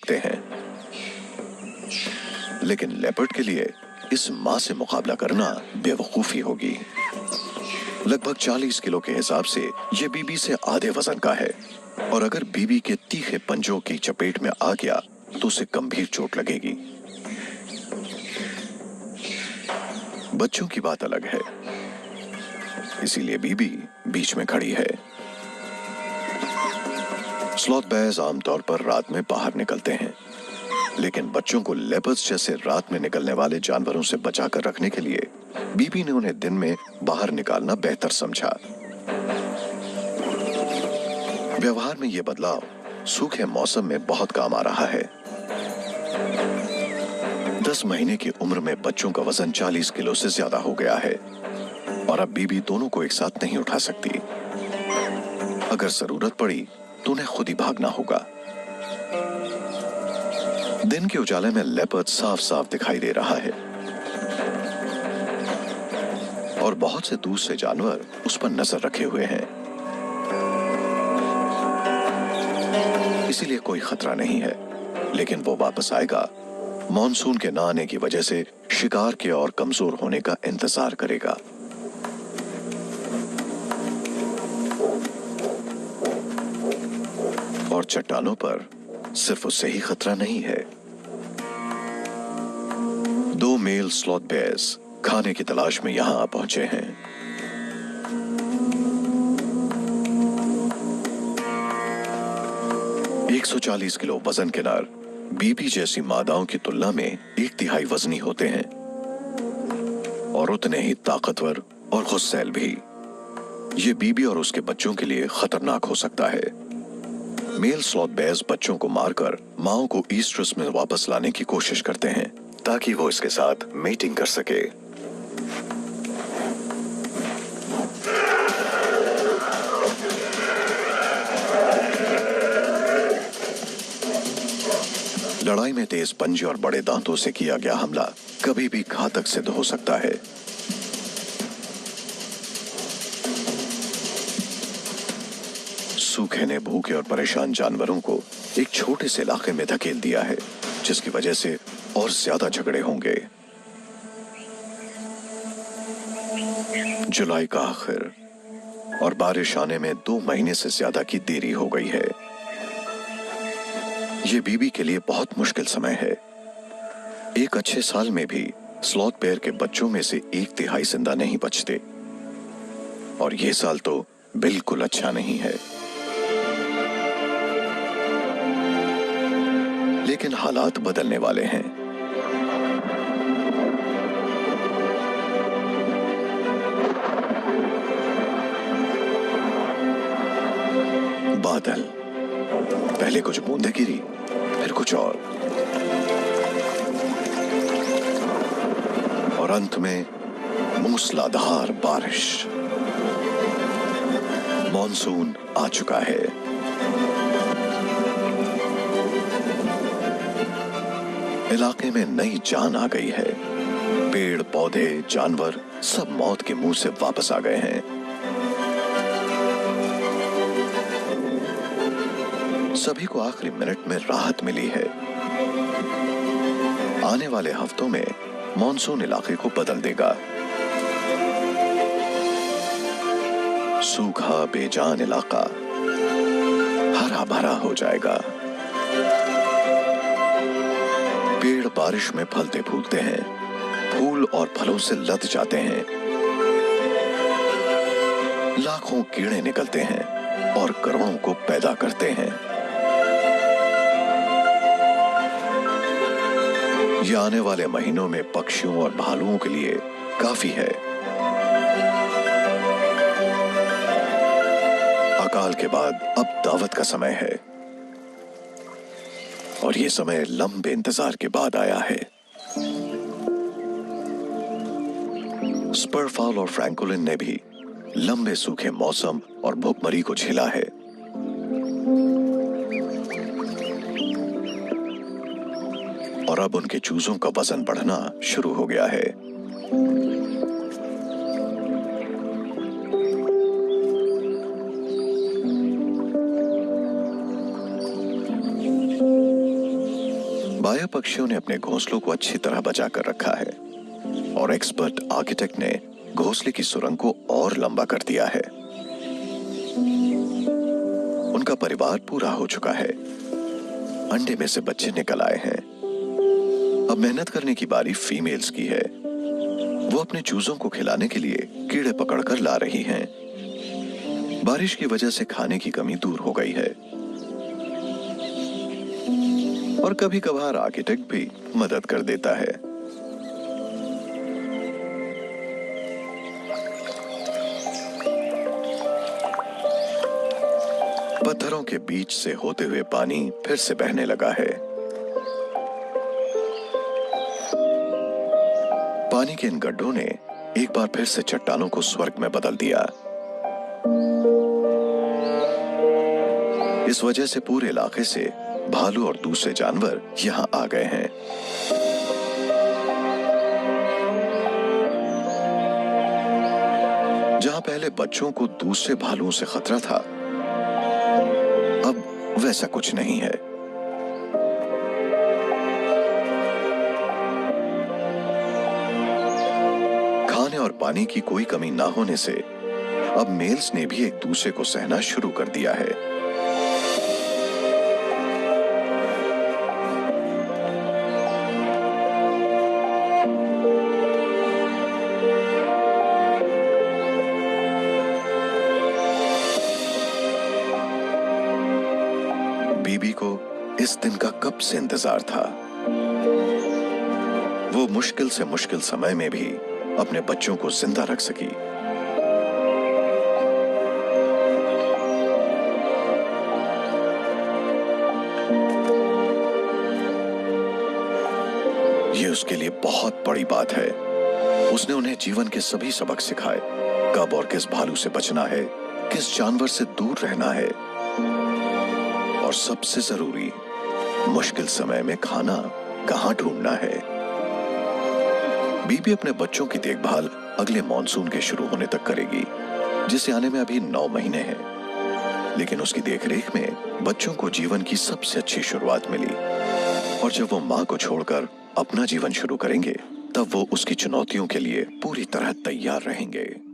सकते हैं, लेकिन लेपर्ड के लिए इस मां से मुकाबला करना बेवकूफी होगी। लगभग 40 किलो के हिसाब से यह बीबी से आधे वजन का है, और अगर बीबी के तीखे पंजों की चपेट में आ गया तो उसे गंभीर चोट लगेगी। बच्चों की बात अलग है, इसीलिए बीबी बीच में खड़ी है। स्लॉथ बेयर्स आमतौर पर रात में बाहर निकलते हैं, लेकिन बच्चों को लेपर्ड्स जैसे रात में निकलने वाले जानवरों से बचाकर रखने के लिए बीबी ने उन्हें दिन में बाहर निकालना बेहतर समझा। व्यवहार में यह बदलाव सूखे मौसम में बहुत काम आ रहा है। 10 महीने की उम्र में बच्चों का वजन 40 किलो से ज्यादा हो गया है, और अब बीबी दोनों को एक साथ नहीं उठा सकती। अगर जरूरत पड़ी तो उन्हें खुद ही भागना होगा। दिन के उजाले में लेपर्ड साफ साफ दिखाई दे रहा है, और बहुत से दूसरे जानवर उस पर नजर रखे हुए हैं। इसीलिए कोई खतरा नहीं है, लेकिन वो वापस आएगा। मॉनसून के ना आने की वजह से शिकार के और कमजोर होने का इंतजार करेगा। और चट्टानों पर सिर्फ उससे ही खतरा नहीं है। 2 मेल स्लॉथ बेयर्स खाने की तलाश में यहां आ पहुंचे हैं। एक 140 किलो वजन के नर बीबी जैसी मादाओं की तुलना में 1/3 वजनी होते हैं, और उतने ही ताकतवर और गुस्सैल भी। ये बीबी और उसके बच्चों के लिए खतरनाक हो सकता है। मेल स्लॉथ बेयर्स बच्चों को मारकर माओ को ईस्ट्रस में वापस लाने की कोशिश करते हैं, ताकि वो इसके साथ मीटिंग कर सके। लड़ाई में तेज पंजे और बड़े दांतों से किया गया हमला कभी भी घातक सिद्ध हो सकता है। सूखे ने भूखे और परेशान जानवरों को एक छोटे से इलाके में धकेल दिया है, जिसकी वजह से और ज्यादा झगड़े होंगे। जुलाई का आखिर और बारिश आने में 2 महीने से ज्यादा की देरी हो गई है। यह बीबी के लिए बहुत मुश्किल समय है। एक अच्छे साल में भी स्लॉथ बेयर के बच्चों में से 1/3 जिंदा नहीं बचते, और यह साल तो बिल्कुल अच्छा नहीं है। लेकिन हालात बदलने वाले हैं। बादल, पहले कुछ बूंदें गिरी, फिर कुछ और अंत में मूसलाधार बारिश। मॉनसून आ चुका है। इलाके में नई जान आ गई है। पेड़ पौधे जानवर सब मौत के मुंह से वापस आ गए हैं। सभी को आखिरी मिनट में राहत मिली है। आने वाले हफ्तों में मॉनसून इलाके को बदल देगा। सूखा बेजान इलाका हरा भरा हो जाएगा। पेड़ बारिश में फलते फूलते हैं, फूल और फलों से लद जाते हैं। लाखों कीड़े निकलते हैं और करोड़ों को पैदा करते हैं। यह आने वाले महीनों में पक्षियों और भालुओं के लिए काफी है। अकाल के बाद अब दावत का समय है, और यह समय लंबे इंतजार के बाद आया है। स्परफाउल और फ्रैंकोलिन ने भी लंबे सूखे मौसम और भूखमरी को झेला है। और अब उनके चूजों का वजन बढ़ना शुरू हो गया है। बाया पक्षियों ने अपने घोंसलों को अच्छी तरह बचा कर रखा है और एक्सपर्ट आर्किटेक्ट ने घोंसले की सुरंग को और लंबा कर दिया है। उनका परिवार पूरा हो चुका है। अंडे में से बच्चे निकल आए हैं। अब मेहनत करने की बारी फीमेल्स की है। वो अपने चूजों को खिलाने के लिए कीड़े पकड़कर ला रही हैं। बारिश की वजह से खाने की कमी दूर हो गई है और कभी कभार आर्किटेक्ट भी मदद कर देता है। पत्थरों के बीच से होते हुए पानी फिर से बहने लगा है। पानी के इन गड्ढों ने एक बार फिर से चट्टानों को स्वर्ग में बदल दिया। इस वजह से पूरे इलाके से भालू और दूसरे जानवर यहां आ गए हैं। जहां पहले बच्चों को दूसरे भालुओं से खतरा था, अब वैसा कुछ नहीं है। खाने और पानी की कोई कमी ना होने से अब मेल्स ने भी एक दूसरे को सहना शुरू कर दिया है। बीबी को इस दिन का कब से इंतजार था। वो मुश्किल से मुश्किल समय में भी अपने बच्चों को जिंदा रख सकी। ये उसके लिए बहुत बड़ी बात है। उसने उन्हें जीवन के सभी सबक सिखाए, कब और किस भालू से बचना है, किस जानवर से दूर रहना है और सबसे जरूरी, मुश्किल समय में खाना कहां ढूंढना है। बीबी अपने बच्चों की देखभाल अगले मॉनसून के शुरू होने तक करेगी, जिसे आने में अभी 9 महीने हैं। लेकिन उसकी देखरेख में बच्चों को जीवन की सबसे अच्छी शुरुआत मिली और जब वो मां को छोड़कर अपना जीवन शुरू करेंगे, तब वो उसकी चुनौतियों के लिए पूरी तरह तैयार रहेंगे।